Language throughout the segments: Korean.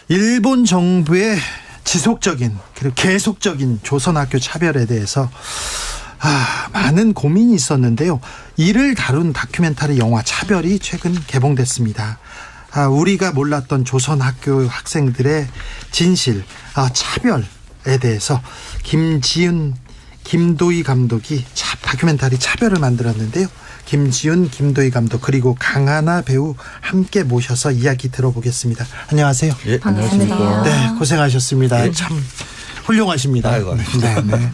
일본 정부의 지속적인 그리고 계속적인 조선학교 차별에 대해서 많은 고민이 있었는데요. 이를 다룬 다큐멘터리 영화 차별이 최근 개봉됐습니다. 우리가 몰랐던 조선학교 학생들의 진실, 차별에 대해서 김지은, 김도희 감독이 다큐멘터리 차별을 만들었는데요. 김지은, 김도희 감독 그리고 강하나 배우 함께 모셔서 이야기 들어보겠습니다. 안녕하세요. 예, 안녕하십니까. 네, 고생하셨습니다. 예. 참 훌륭하십니다. 아이고, 네, 네.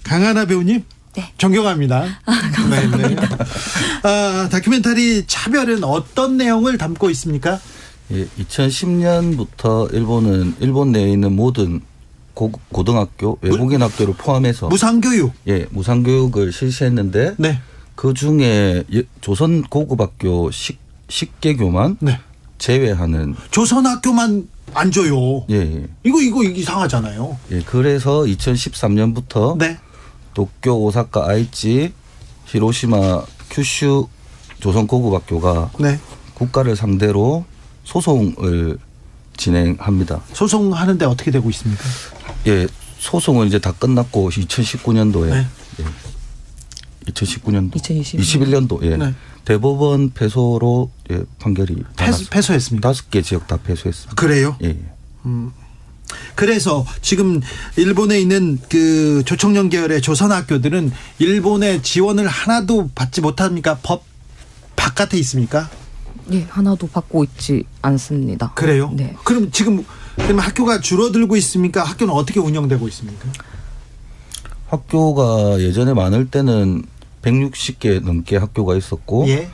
강하나 배우님, 네. 존경합니다. 감사합니다. 네. 다큐멘터리 차별은 어떤 내용을 담고 있습니까? 예, 2010년부터 일본 내에 있는 모든 고등학교, 외국인 학교를 포함해서 무상교육. 예, 무상교육을 실시했는데 네. 그 중에 조선 고급학교 10개교만 네. 제외하는 조선학교만 안 줘요. 예. 이거 이상하잖아요. 예, 그래서 2013년부터 네. 도쿄, 오사카, 아이치, 히로시마, 큐슈 조선 고급학교가 네. 국가를 상대로 소송을 진행합니다. 소송하는데 어떻게 되고 있습니까? 예, 소송은 이제 다 끝났고 2019년도에 네. 예, 2019년도 2021년도. 21년도 예. 네. 대법원 패소로 예, 판결이 패소했습니까? 5개 지역 다 패소했습니다. 그래요? 예. 그래서 지금 일본에 있는 그 조청년 계열의 조선학교들은 일본의 지원을 하나도 받지 못합니까? 법 바깥에 있습니까? 예, 하나도 받고 있지 않습니다. 그래요? 네. 그럼 지금 학교가 줄어들고 있습니까? 학교는 어떻게 운영되고 있습니까? 학교가 예전에 많을 때는 160개 넘게 학교가 있었고 예.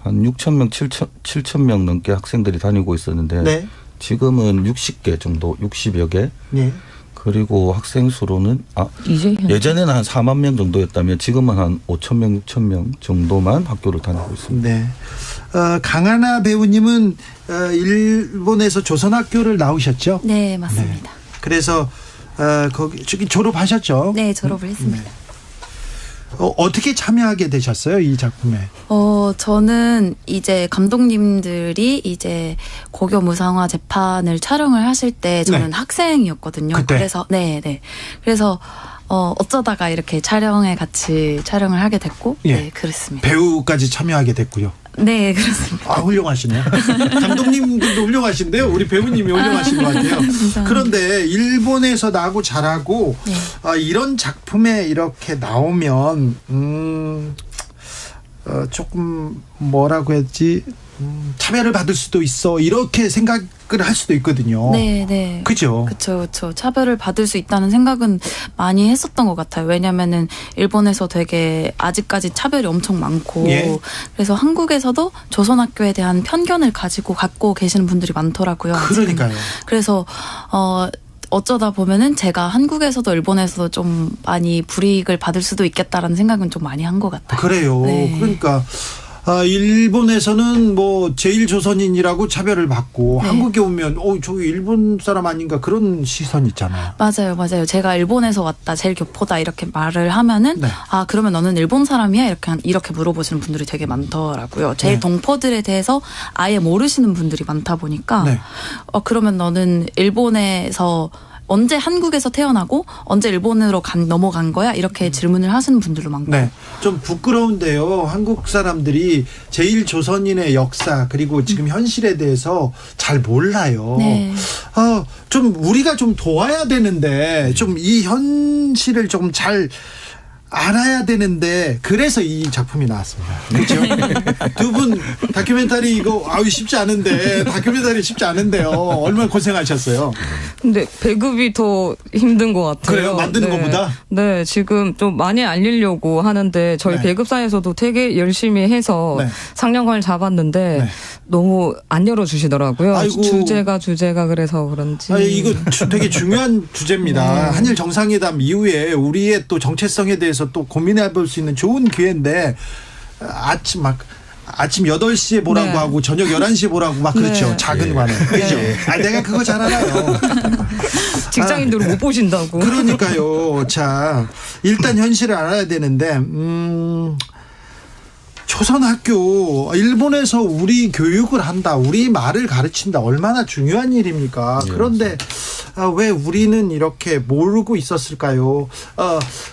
한 6천 명, 7천 명 넘게 학생들이 다니고 있었는데 네. 지금은 60개 정도, 60여 개. 예. 그리고 학생 수로는 이제 예전에는 한 4만 명 정도였다면 지금은 한 5천 명, 6천 명 정도만 학교를 다니고 있습니다. 네. 강하나 배우님은 일본에서 조선학교를 나오셨죠? 네, 맞습니다. 그래서 거기 졸업하셨죠? 네, 졸업을 했습니다. 네. 어떻게 참여하게 되셨어요, 이 작품에? 저는 이제 감독님들이 이제 고교 무상화 재판을 촬영을 하실 때 저는 네. 학생이었거든요. 그때? 그래서 네. 그래서 어쩌다가 이렇게 촬영을 하게 됐고 예. 네, 그렇습니다. 배우까지 참여하게 됐고요. 네, 그렇습니다. 훌륭하시네요. 감독님들도 훌륭하신데요. 우리 배우님이 훌륭하신 것 같아요. 그런데 일본에서 나고 자라고 네. 이런 작품에 이렇게 나오면 조금 뭐라고 했지? 차별을 받을 수도 있어. 이렇게 생각을 할 수도 있거든요. 네. 그죠? 그렇죠. 차별을 받을 수 있다는 생각은 많이 했었던 것 같아요. 왜냐면은 일본에서 되게 아직까지 차별이 엄청 많고 예. 그래서 한국에서도 조선학교에 대한 편견을 갖고 계시는 분들이 많더라고요. 아직은. 그러니까요. 그래서 어쩌다 보면은 제가 한국에서도 일본에서도 좀 많이 불이익을 받을 수도 있겠다라는 생각은 좀 많이 한 것 같아요. 그래요. 네. 그러니까 일본에서는 뭐 제1조선인이라고 차별을 받고 네. 한국에 오면 저기 일본 사람 아닌가 그런 시선 있잖아요. 맞아요. 제가 일본에서 왔다, 제일 교포다 이렇게 말을 하면은 네. 그러면 너는 일본 사람이야? 이렇게 물어보시는 분들이 되게 많더라고요. 제일 네. 동포들에 대해서 아예 모르시는 분들이 많다 보니까 네. 그러면 너는 일본에서 언제 한국에서 태어나고 언제 일본으로 넘어간 거야? 이렇게 질문을 하시는 분들도 많고. 네. 좀 부끄러운데요. 한국 사람들이 제1조선인의 역사 그리고 지금 현실에 대해서 잘 몰라요. 네. 좀 우리가 좀 도와야 되는데 좀 이 현실을 좀 잘 알아야 되는데 그래서 이 작품이 나왔습니다. 그렇죠? 두 분 다큐멘터리 이거 쉽지 않은데 다큐멘터리 쉽지 않은데요. 얼마나 고생하셨어요. 근데 배급이 더 힘든 것 같아요. 그래요? 만드는 것보다? 네, 지금 좀 많이 알리려고 하는데 저희 네. 배급사에서도 되게 열심히 해서 네. 상영관을 잡았는데 네. 너무 안 열어주시더라고요. 아이고. 주제가 그래서 그런지. 이거 되게 중요한 주제입니다. 네. 한일 정상회담 이후에 우리의 또 정체성에 대해서 또 고민해 볼 수 있는 좋은 기회인데 아침 8시에 보라고 네. 하고 저녁 11시에 보라고 막 그렇죠. 네. 작은 예. 관에. 그렇죠. 네. 내가 그거 잘 알아요. 직장인들은 못 보신다고. 그러니까요. 자, 일단 현실을 알아야 되는데 조선학교 일본에서 우리 교육을 한다, 우리 말을 가르친다, 얼마나 중요한 일입니까? 예, 그런데 왜 우리는 이렇게 모르고 있었을까요?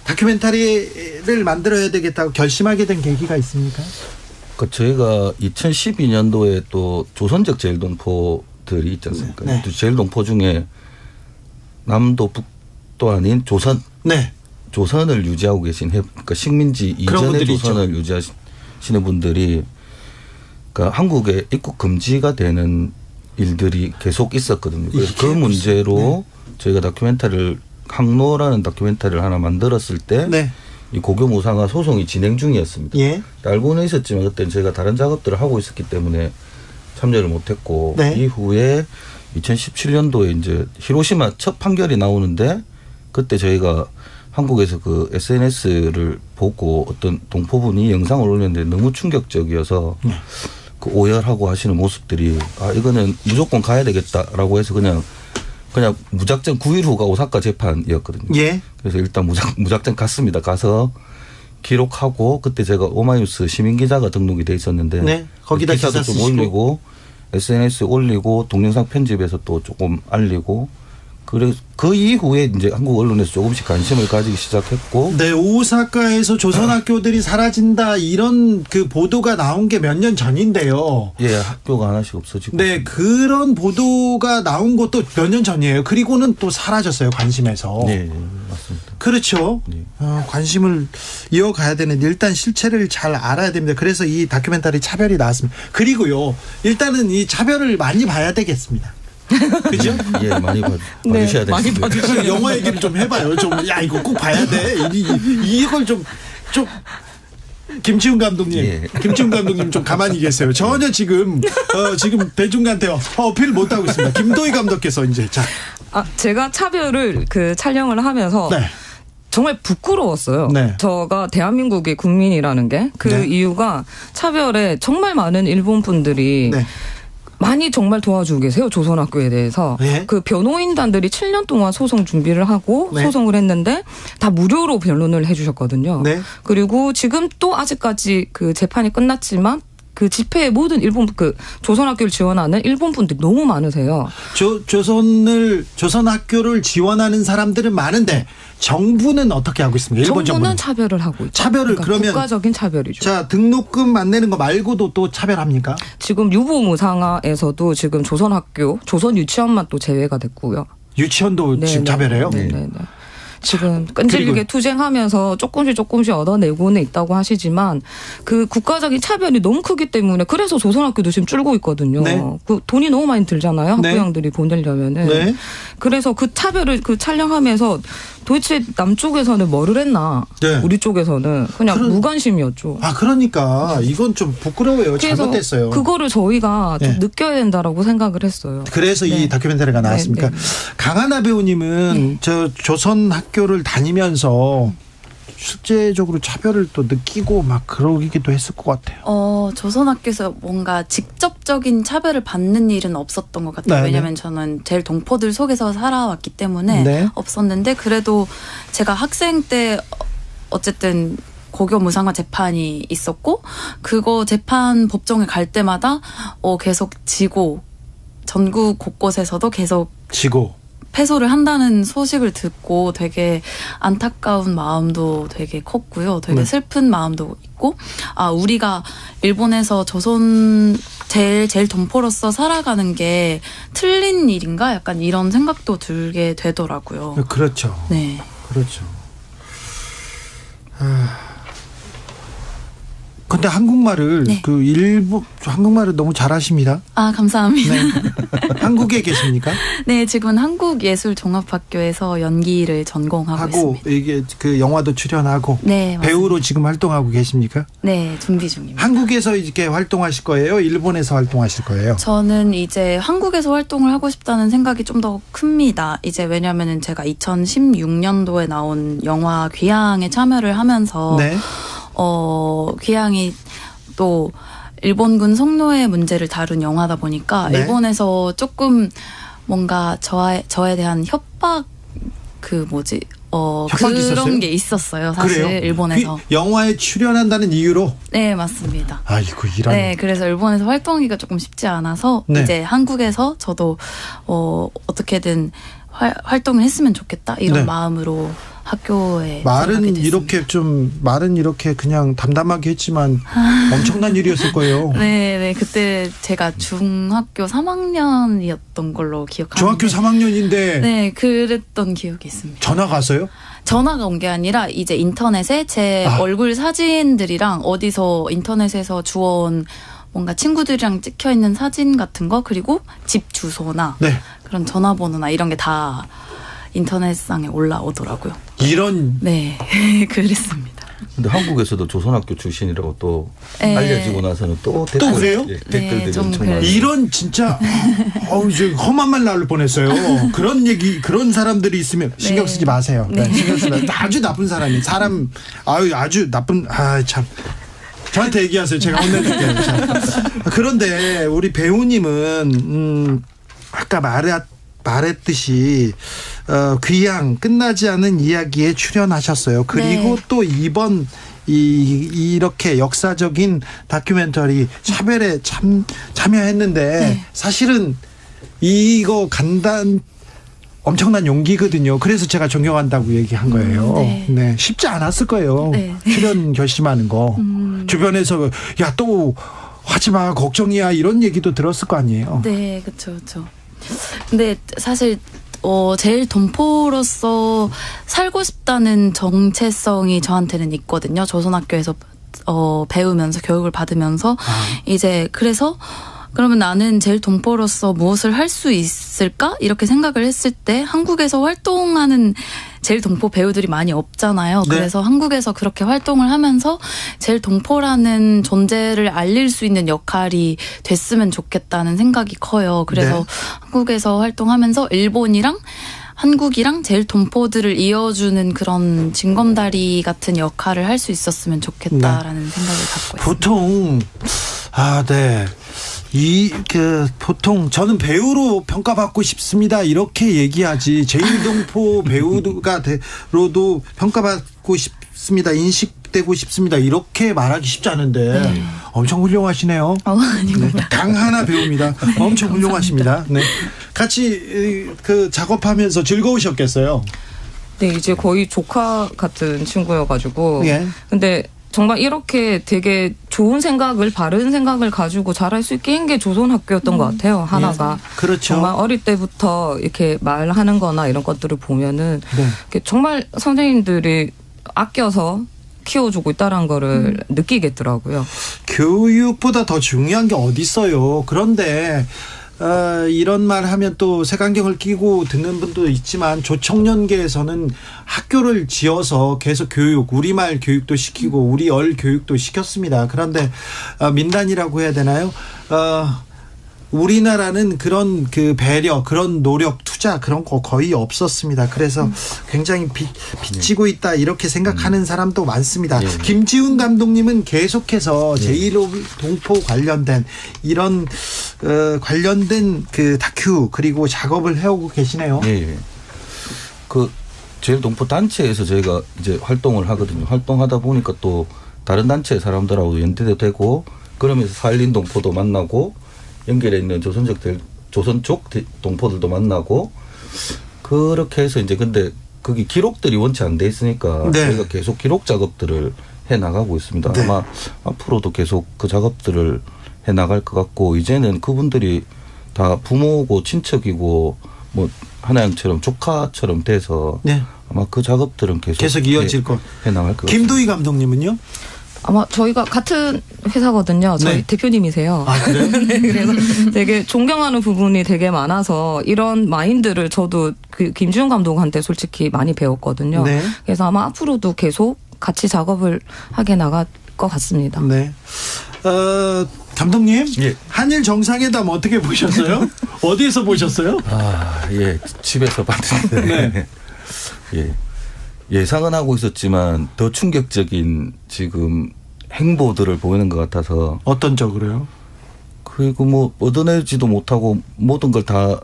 다큐멘터리를 만들어야 되겠다고 결심하게 된 계기가 있습니까? 그 저희가 2012년도에 또 조선적 제일동포들이 있지 않습니까? 네. 또 제일동포 중에 남도 북도 아닌 조선 네. 조선을 유지하고 계신 그러니까 식민지 그런 이전의 분들이 조선을 유지하시는 분들이 그러니까 한국에 입국 금지가 되는 일들이 계속 있었거든요. 그래서 그 문제로 저희가 다큐멘터리를 항로라는 다큐멘터리를 하나 만들었을 때 네. 이 고교무상화 소송이 진행 중이었습니다. 예. 알고는 있었지만 그때는 제가 다른 작업들을 하고 있었기 때문에 참여를 못했고 네. 이후에 2017년도에 이제 히로시마 첫 판결이 나오는데 그때 저희가 한국에서 그 SNS를 보고 어떤 동포분이 영상을 올렸는데 너무 충격적이어서 그 오열하고 하시는 모습들이 이거는 무조건 가야 되겠다라고 해서 그냥 무작정 9일 후가 오사카 재판이었거든요. 예. 그래서 일단 무작정 갔습니다. 가서 기록하고 그때 제가 오마이뉴스 시민기자가 등록이 돼 있었는데 네. 거기다 기사도 기사 좀 쓰시고. 올리고 SNS에 올리고 동영상 편집해서 또 조금 알리고 그래서 그 이후에 이제 한국 언론에서 조금씩 관심을 가지기 시작했고 네, 오사카에서 조선학교들이 사라진다 이런 그 보도가 나온 게 몇 년 전인데요. 예, 학교가 하나씩 없어지고 네, 있습니다. 그런 보도가 나온 것도 몇 년 전이에요. 그리고는 또 사라졌어요, 관심에서. 네, 맞습니다. 그렇죠. 네. 관심을 이어가야 되는데 일단 실체를 잘 알아야 됩니다. 그래서 이 다큐멘터리 차별이 나왔습니다. 그리고요, 일단은 이 차별을 많이 봐야 되겠습니다. 그죠? 예, 많이 네, 봐주셔야 많이 되는데. 봐주셔야 영화 얘기를 좀 해봐요. 이거 꼭 봐야 돼. 이걸 좀 김치훈 감독님, 예. 김치훈 감독님 좀 가만히 계세요. 전혀 지금 대중한테 어필 못 하고 있습니다. 김도희 감독께서 이제 제가 차별을 그 촬영을 하면서 네. 정말 부끄러웠어요. 네. 저가 대한민국의 국민이라는 게 그 네. 이유가 차별에 정말 많은 일본 분들이 네. 많이 정말 도와주고 계세요. 조선학교에 대해서. 네. 그 변호인단들이 7년 동안 소송 준비를 하고 네. 소송을 했는데 다 무료로 변론을 해주셨거든요. 네. 그리고 지금 또 아직까지 그 재판이 끝났지만 그 집회에 모든 일본 조선학교를 지원하는 일본 분들이 너무 많으세요. 조선학교를 지원하는 사람들은 많은데 정부는 어떻게 하고 있습니까? 일본 정부는 차별을 하고 있죠. 차별을 그러면 국가적인 차별이죠. 자, 등록금 안 내는 거 말고도 또 차별합니까? 지금 유보무상화에서도 지금 조선학교, 조선 유치원만 또 제외가 됐고요. 유치원도 지금 차별해요? 네. 지금 끈질기게 그리고 투쟁하면서 조금씩 얻어내고는 있다고 하시지만 그 국가적인 차별이 너무 크기 때문에 그래서 조선학교도 지금 줄고 있거든요. 네. 그 돈이 너무 많이 들잖아요. 네. 학부형들이 보내려면은. 네. 그래서 그 차별을 촬영하면서 도대체 남쪽에서는 뭐를 했나? 네. 우리 쪽에서는 그냥 무관심이었죠. 그러니까 이건 좀 부끄러워요. 그래서 잘못됐어요. 그거를 저희가 좀 네. 느껴야 된다라고 생각을 했어요. 그래서 이 네. 다큐멘터리가 나왔습니까? 네. 강하나 배우님은 저 조선 학교를 다니면서 실제적으로 차별을 또 느끼고 막 그러기도 했을 것 같아요. 조선학교에서 뭔가 직접적인 차별을 받는 일은 없었던 것 같아요. 네, 왜냐하면 저는 제일 동포들 속에서 살아왔기 때문에 네. 없었는데 그래도 제가 학생 때 어쨌든 고교 무상화 재판이 있었고 그거 재판 법정에 갈 때마다 계속 지고 전국 곳곳에서도 계속 지고. 패소를 한다는 소식을 듣고 되게 안타까운 마음도 되게 컸고요. 되게 네. 슬픈 마음도 있고 우리가 일본에서 조선 제일 동포로서 살아가는 게 틀린 일인가? 약간 이런 생각도 들게 되더라고요. 그렇죠. 네. 그렇죠. 근데 한국말을 네. 한국말을 너무 잘하십니다. 감사합니다. 네. 한국에 계십니까? 네, 지금은 한국예술종합학교에서 연기를 전공하고 있습니다. 이게 그 영화도 출연하고 네, 맞습니다. 배우로 지금 활동하고 계십니까? 네, 준비 중입니다. 한국에서 이렇게 활동하실 거예요? 일본에서 활동하실 거예요? 저는 이제 한국에서 활동을 하고 싶다는 생각이 좀 더 큽니다. 이제 왜냐면은 제가 2016년도에 나온 영화 귀향에 참여를 하면서 네. 귀향이 또 일본군 성노예 문제를 다룬 영화다 보니까 네. 일본에서 조금 뭔가 저에 대한 협박 협박이 그런 있었어요? 게 있었어요. 사실 그래요? 일본에서. 그 영화에 출연한다는 이유로. 네, 맞습니다. 아이고 이런. 네, 그래서 일본에서 활동하기가 조금 쉽지 않아서 네. 이제 한국에서 저도 어떻게든 활동을 했으면 좋겠다 이런 네. 마음으로 학교에 말은 들어가게 됐습니다. 말은 이렇게 그냥 담담하게 했지만 엄청난 일이었을 거예요. 네, 그때 제가 중학교 3학년이었던 걸로 기억하는데. 중학교 3학년인데 네, 그랬던 기억이 있습니다. 전화 갔어요? 전화가 온 게 아니라 이제 인터넷에 제 아. 얼굴 사진들이랑 어디서 인터넷에서 주워온 뭔가 친구들이랑 찍혀 있는 사진 같은 거 그리고 집 주소나 네. 그런 전화번호나 이런 게 다 인터넷상에 올라오더라고요. 이런 네, 그랬습니다. 근데 한국에서도 조선학교 출신이라고 또 네. 알려지고 나서는 또 또 그래요? 댓글들이 좀 엄청 그래요. 많아요. 이런 진짜 저 험한 말 나올 뻔했어요. 그런 사람들이 있으면 신경 쓰지 마세요. 네, 신경 쓰지 마세요. 아주 나쁜 사람이 사람 아주 나쁜 참. 저한테 얘기하세요. 제가 혼내줄게요. 그런데 우리 배우님은 아까 말했듯이 귀향 끝나지 않은 이야기에 출연하셨어요. 그리고 네. 또 이번 이렇게 역사적인 다큐멘터리 차별에 참여했는데 네. 사실은 이거 엄청난 용기거든요. 그래서 제가 존경한다고 얘기한 거예요. 네. 네, 쉽지 않았을 거예요. 네. 출연 결심하는 거. 주변에서 야, 또 하지 마, 걱정이야 이런 얘기도 들었을 거 아니에요. 네, 그렇죠. 근데 사실 제일 동포로서 살고 싶다는 정체성이 저한테는 있거든요. 조선학교에서 배우면서 교육을 받으면서 이제 그래서 그러면 나는 제일 동포로서 무엇을 할 수 있을까? 이렇게 생각을 했을 때 한국에서 활동하는 제일 동포 배우들이 많이 없잖아요. 네. 그래서 한국에서 그렇게 활동을 하면서 제일 동포라는 존재를 알릴 수 있는 역할이 됐으면 좋겠다는 생각이 커요. 그래서 네. 한국에서 활동하면서 일본이랑 한국이랑 제일 동포들을 이어주는 그런 징검다리 같은 역할을 할 수 있었으면 좋겠다라는 생각을 갖고 있습니다. 보통 네. 보통 저는 배우로 평가받고 싶습니다. 이렇게 얘기하지. 제일동포 배우가 되로도 평가받고 싶습니다. 인식되고 싶습니다. 이렇게 말하기 쉽지 않은데 엄청 훌륭하시네요. 아닙니다. 강하나 배우입니다. 엄청 훌륭하십니다. 네. 같이 작업하면서 즐거우셨겠어요. 네, 이제 거의 조카 같은 친구여가지고. 예. 근데 정말 이렇게 되게 좋은 생각을, 바른 생각을 가지고 잘할 수 있게 한 게 조선학교였던 것 같아요. 하나가. 그렇죠. 정말 어릴 때부터 이렇게 말하는 거나 이런 것들을 보면은 네. 이렇게 정말 선생님들이 아껴서 키워주고 있다는 거를 느끼겠더라고요. 교육보다 더 중요한 게 어디 있어요. 그런데 이런 말 하면 또 색안경을 끼고 듣는 분도 있지만 조청년계에서는 학교를 지어서 계속 우리말 교육도 시키고 우리얼 교육도 시켰습니다. 그런데 민단이라고 해야 되나요? 우리나라는 그런 배려, 그런 노력, 투자 그런 거 거의 없었습니다. 그래서 굉장히 빚지고 있다 이렇게 생각하는 사람도 많습니다. 예. 김지훈 감독님은 계속해서 제1동포 관련된 이런 관련된 다큐 그리고 작업을 해오고 계시네요. 예. 제일동포 단체에서 저희가 이제 활동을 하거든요. 활동하다 보니까 또 다른 단체 사람들하고 연대도 되고 그러면서 살린 동포도 만나고 연결해 있는 조선족 동포들도 만나고 그렇게 해서 이제 근데 거기 기록들이 원체 안 돼 있으니까 네. 저희가 계속 기록 작업들을 해 나가고 있습니다. 네. 아마 앞으로도 계속 그 작업들을 해 나갈 것 같고 이제는 그분들이 다 부모고 친척이고 뭐 하나양처럼 조카처럼 돼서 네. 아마 그 작업들은 계속 이어질 것. 해 나갈 것 같습니다. 김도희 감독님은요? 아마 저희가 같은 회사거든요. 저희 네. 대표님이세요. 아, 그래요? 네, 그래서 되게 존경하는 부분이 되게 많아서 이런 마인드를 저도 김지훈 감독한테 솔직히 많이 배웠거든요. 네. 그래서 아마 앞으로도 계속 같이 작업을 하게 나갈 것 같습니다. 네. 감독님, 예. 한일 정상회담 어떻게 보셨어요? 어디에서 보셨어요? 예. 집에서 봤는데. 네. 예. 예상은 하고 있었지만 더 충격적인 지금 행보들을 보이는 것 같아서 어떤 쪽으로요? 그리고 뭐 얻어내지도 못하고 모든 걸 다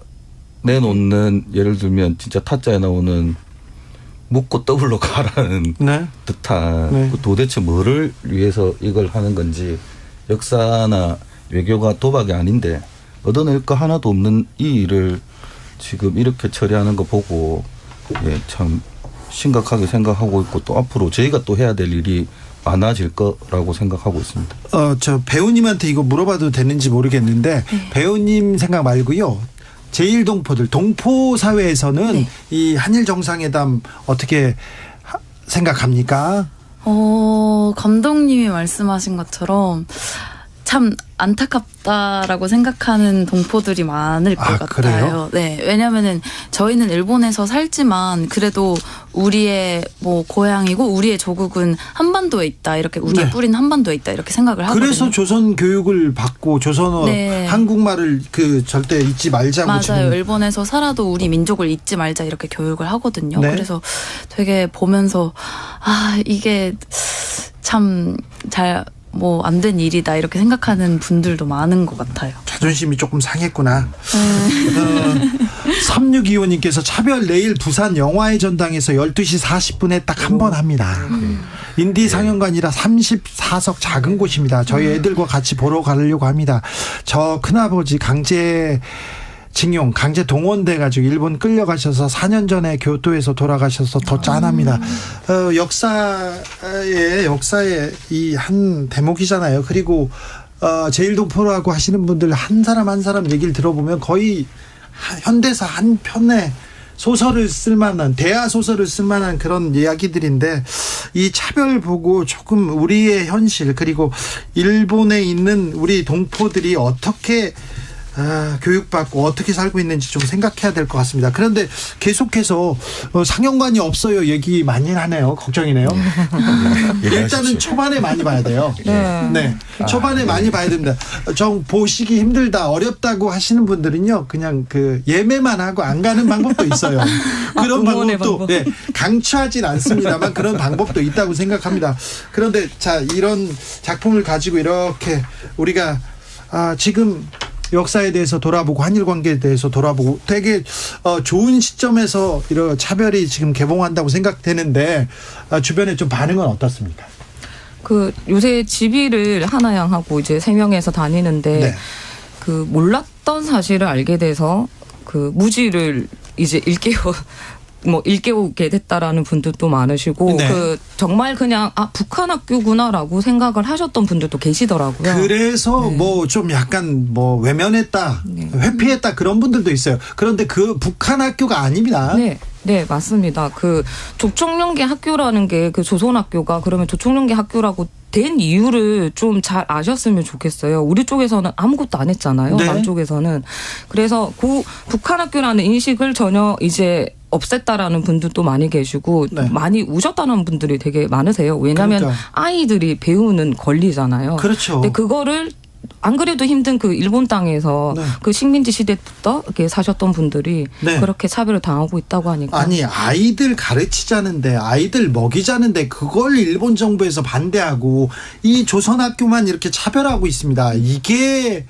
내놓는 예를 들면 진짜 타짜에 나오는 묻고 떠블로 가라는 네. 듯한 네. 그 도대체 뭐를 위해서 이걸 하는 건지 역사나 외교가 도박이 아닌데 얻어낼 거 하나도 없는 이 일을 지금 이렇게 처리하는 거 보고 예, 참 심각하게 생각하고 있고 또 앞으로 저희가 또 해야 될 일이 많아질 거라고 생각하고 있습니다. 저 배우님한테 이거 물어봐도 되는지 모르겠는데 배우님 생각 말고요. 제1동포들 동포 사회에서는 네. 이 한일 정상회담 어떻게 생각합니까? 감독님이 말씀하신 것처럼 참 안타깝다라고 생각하는 동포들이 많을 것 아, 같아요. 그래요? 네, 왜냐면은 저희는 일본에서 살지만 그래도 우리의 뭐 고향이고 우리의 조국은 한반도에 있다 이렇게 우리의 네. 뿌리는 한반도에 있다 이렇게 생각을 하거든요. 그래서 조선 교육을 받고 조선어 네. 한국말을 절대 잊지 말자고 맞아요. 지금. 일본에서 살아도 우리 민족을 잊지 말자 이렇게 교육을 하거든요. 네. 그래서 되게 보면서 이게 참 잘 뭐 안 된 일이다 이렇게 생각하는 분들도 많은 것 같아요. 자존심이 조금 상했구나. 3625님께서 차별 내일 부산 영화의 전당에서 12시 40분에 딱 한 번 합니다. 인디 상영관이라 34석 작은 곳입니다. 저희 애들과 같이 보러 가려고 합니다. 저 큰아버지 징용 강제 동원돼 가지고 일본 끌려가셔서 4년 전에 교토에서 돌아가셔서 더 짠합니다. 역사의 이 한 대목이잖아요. 그리고 제1동포라고 하시는 분들 한 사람 한 사람 얘기를 들어보면 거의 현대사 한 편의 소설을 쓸만한 대하 소설을 쓸만한 그런 이야기들인데 이 차별 보고 조금 우리의 현실 그리고 일본에 있는 우리 동포들이 어떻게 교육받고 어떻게 살고 있는지 좀 생각해야 될 것 같습니다. 그런데 계속해서 상영관이 없어요 얘기 많이 하네요. 걱정이네요. 일단은 초반에 많이 봐야 돼요. 네. 초반에 많이 봐야 됩니다. 좀 보시기 힘들다 어렵다고 하시는 분들은요 그냥 예매만 하고 안 가는 방법도 있어요. 그런 방법도 네, 강추하진 않습니다만 그런 방법도 있다고 생각합니다. 그런데 자 이런 작품을 가지고 이렇게 우리가 지금 역사에 대해서 돌아보고 한일 관계에 대해서 돌아보고 되게 좋은 시점에서 이런 차별이 지금 개봉한다고 생각되는데 주변에 좀 반응은 어떻습니까? 요새 집이를 하나양하고 이제 3명에서 다니는데 네. 몰랐던 사실을 알게 돼서 무지를 이제 일깨우게 됐다라는 분들도 많으시고 네. 정말 그냥 북한 학교구나라고 생각을 하셨던 분들도 계시더라고요. 그래서 뭐 좀 약간 외면했다, 회피했다 그런 분들도 있어요. 그런데 북한 학교가 아닙니다. 네, 맞습니다. 조총련계 학교라는 게 조선 학교가 그러면 조총련계 학교라고 된 이유를 좀 잘 아셨으면 좋겠어요. 우리 쪽에서는 아무것도 안 했잖아요. 네. 남쪽에서는. 그래서 북한 학교라는 인식을 전혀 이제 없앴다라는 분들도 많이 계시고 네. 많이 우셨다는 분들이 되게 많으세요. 왜냐하면 그러니까. 아이들이 배우는 권리잖아요. 그렇죠. 근데 그거를 안 그래도 힘든 일본 땅에서 네. 식민지 시대부터 이렇게 사셨던 분들이 네. 그렇게 차별을 당하고 있다고 하니까. 아니 아이들 가르치자는데 아이들 먹이자는데 그걸 일본 정부에서 반대하고 이 조선학교만 이렇게 차별하고 있습니다. 이게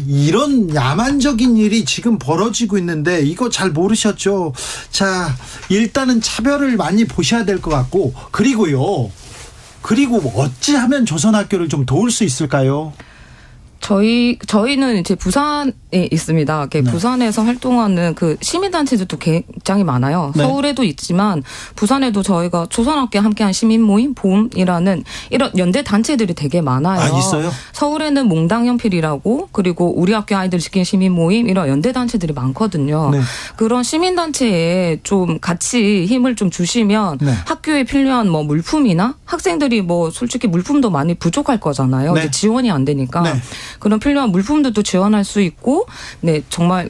이런 야만적인 일이 지금 벌어지고 있는데 이거 잘 모르셨죠? 자 일단은 차별을 많이 보셔야 될 것 같고 그리고 어찌하면 조선학교를 좀 도울 수 있을까요? 저희는 이제 부산에 있습니다. 부산에서 활동하는 시민단체들도 굉장히 많아요. 네. 서울에도 있지만 부산에도 저희가 조선학교와 함께한 시민모임, 봄이라는 이런 연대 단체들이 되게 많아요. 있어요? 서울에는 몽당연필이라고 그리고 우리 학교 아이들 시킨 시민모임 이런 연대 단체들이 많거든요. 네. 그런 시민단체에 좀 같이 힘을 좀 주시면 네. 학교에 필요한 물품이나 학생들이 솔직히 물품도 많이 부족할 거잖아요. 네. 이제 지원이 안 되니까. 네. 그런 필요한 물품들도 지원할 수 있고, 네, 정말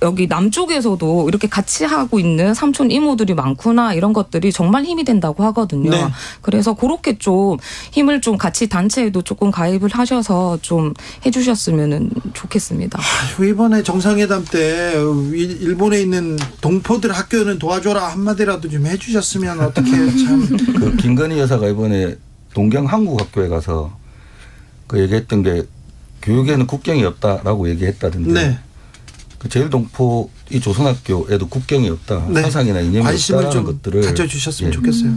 여기 남쪽에서도 이렇게 같이 하고 있는 삼촌 이모들이 많구나 이런 것들이 정말 힘이 된다고 하거든요. 네. 그래서 그렇게 좀 힘을 좀 같이 단체에도 조금 가입을 하셔서 좀 해주셨으면 좋겠습니다. 이번에 정상회담 때 일본에 있는 동포들 학교는 도와줘라 한마디라도 좀 해주셨으면 어떻게 참. 김건희 여사가 이번에 동경 한국학교에 가서 얘기했던 게 교육에는 국경이 없다라고 얘기했다던데 네. 제1동포 이 조선학교에도 국경이 없다, 네. 사상이나 이념이 관심을 없다라는 좀 것들을 가져주셨으면 예. 좋겠어요.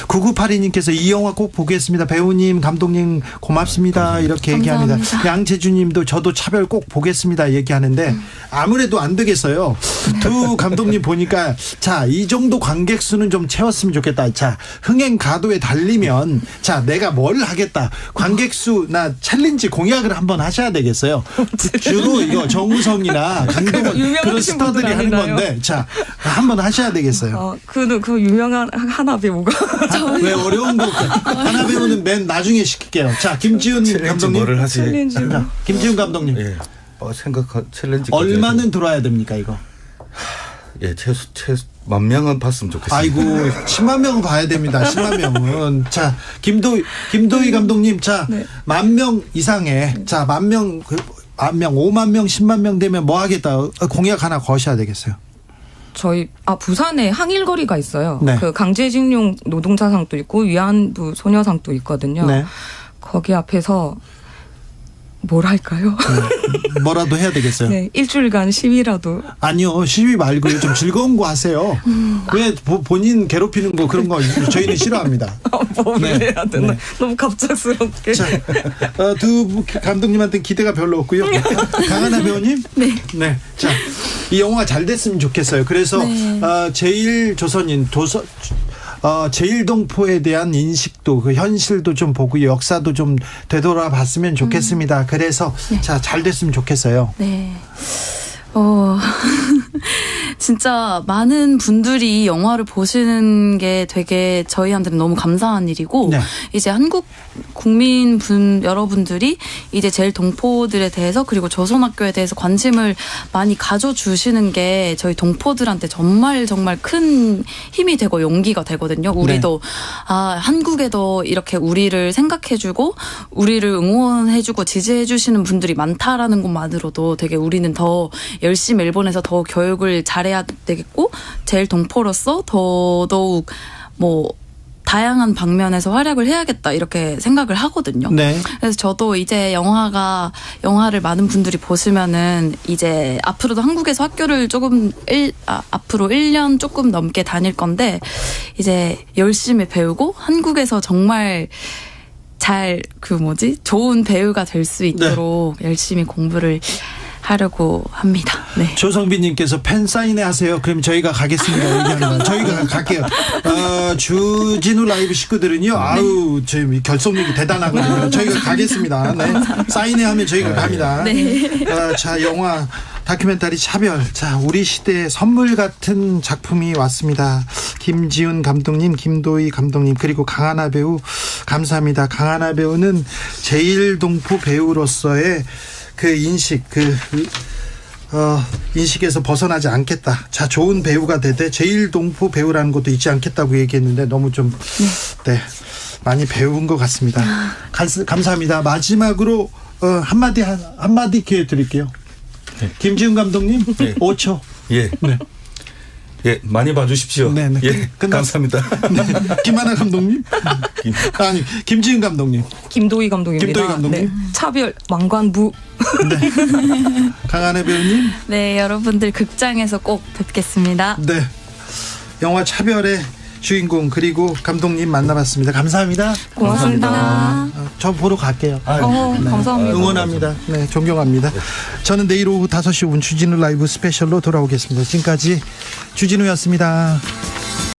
9982님께서 이 영화 꼭 보겠습니다. 배우님, 감독님 고맙습니다. 이렇게 얘기합니다. 감사합니다. 양재주님도 저도 차별 꼭 보겠습니다. 얘기하는데 아무래도 안 되겠어요. 두 감독님 보니까 자, 이 정도 관객 수는 좀 채웠으면 좋겠다. 자, 흥행 가도에 달리면 자, 내가 뭘 하겠다. 관객 수나 챌린지 공약을 한번 하셔야 되겠어요. 주로 이거 정우성이나 강동원 유명하신 그런 스타들이 분들 하는 아니나요? 건데 자, 한번 하셔야 되겠어요. 그 유명한 하나 배우가 왜 어려운 거 하나 배우는 맨 나중에 시킬게요. 자, 김지훈 챌린지 감독님. 뭐를 하지? 챌린지. 자, 김지훈 감독님. 예. 챌린지 얼마는 들어와야 됩니까, 이거? 예, 최소 10,000명은 봤으면 좋겠습니다. 아이고, 10만 명은 봐야 됩니다. 10만 명은. 자, 김도희 감독님. 자, 네. 10,000명 이상의 자, 10,000명, 5만 명, 10만 명 되면 뭐 하겠다. 공약 하나 거셔야 되겠어요. 저희 부산에 항일거리가 있어요. 네. 그 강제징용 노동자상도 있고 위안부 소녀상도 있거든요. 네. 거기 앞에서 뭘 할까요? 뭐라도 해야 되겠어요. 네, 일주일간 시위라도. 아니요, 시위 말고요. 좀 즐거운 거 하세요. 왜 본인 괴롭히는 거 그런 거 저희는 싫어합니다. 뭘 네. 해야 되나? 네. 너무 갑작스럽게. 자, 두 감독님한테 기대가 별로 없고요. 강하나 배우님. 네. 네. 자, 이 영화가 잘 됐으면 좋겠어요. 그래서 네. 제일 조선인 제일동포에 대한 인식도 그 현실도 좀 보고 역사도 좀 되돌아봤으면 좋겠습니다. 그래서 자, 잘 됐으면 좋겠어요. 네. 진짜 많은 분들이 이 영화를 보시는 게 되게 저희한테는 너무 감사한 일이고 네. 이제 한국 국민 여러분들이 이제 제일 동포들에 대해서 그리고 조선학교에 대해서 관심을 많이 가져주시는 게 저희 동포들한테 정말 정말 큰 힘이 되고 용기가 되거든요. 우리도 한국에도 이렇게 우리를 생각해주고 우리를 응원해주고 지지해주시는 분들이 많다라는 것만으로도 되게 우리는 더 열심히 일본에서 더 교육을 잘해야 되겠고 제일 동포로서 더더욱 다양한 방면에서 활약을 해야겠다 이렇게 생각을 하거든요. 네. 그래서 저도 이제 영화를 많은 분들이 보시면은 이제 앞으로도 한국에서 학교를 앞으로 1년 조금 넘게 다닐 건데 이제 열심히 배우고 한국에서 정말 좋은 배우가 될 수 있도록 열심히 공부를 하려고 합니다. 네. 조성빈님께서 팬 사인회 하세요. 그럼 저희가 가겠습니다. 얘기합니다. 저희가 갈게요. 주진우 라이브 식구들은요. 아우, 저희 결속력이 대단하거든요. 저희가 가겠습니다. 네. 사인회 하면 저희가 갑니다. 네. 자, 영화 다큐멘터리 차별. 자, 우리 시대의 선물 같은 작품이 왔습니다. 김지훈 감독님, 김도희 감독님, 그리고 강하나 배우 감사합니다. 강하나 배우는 제일동포 배우로서의 그 인식, 인식에서 벗어나지 않겠다. 자, 좋은 배우가 되되 제일동포 배우라는 것도 잊지 않겠다고 얘기했는데 너무 좀, 많이 배운 것 같습니다. 감사합니다. 마지막으로, 한마디 기회 드릴게요. 네. 김지훈 감독님, 네. 5초. 예. 네. 예, 많이 봐주십시오. 네, 네. 예, 감사합니다. 네. 김하나 감독님? 아니, 김지훈 감독님. 김도희 감독입니다. 김도희 감독님. 네. 차별 왕관부. 강하나 배우님. 네, 여러분들 극장에서 꼭 뵙겠습니다. 네. 영화 차별의 주인공 그리고 감독님 만나봤습니다. 감사합니다. 고맙습니다. 저 보러 갈게요. 감사합니다. 응원합니다. 네, 존경합니다. 저는 내일 오후 5시 5분 주진우 라이브 스페셜로 돌아오겠습니다. 지금까지 주진우였습니다.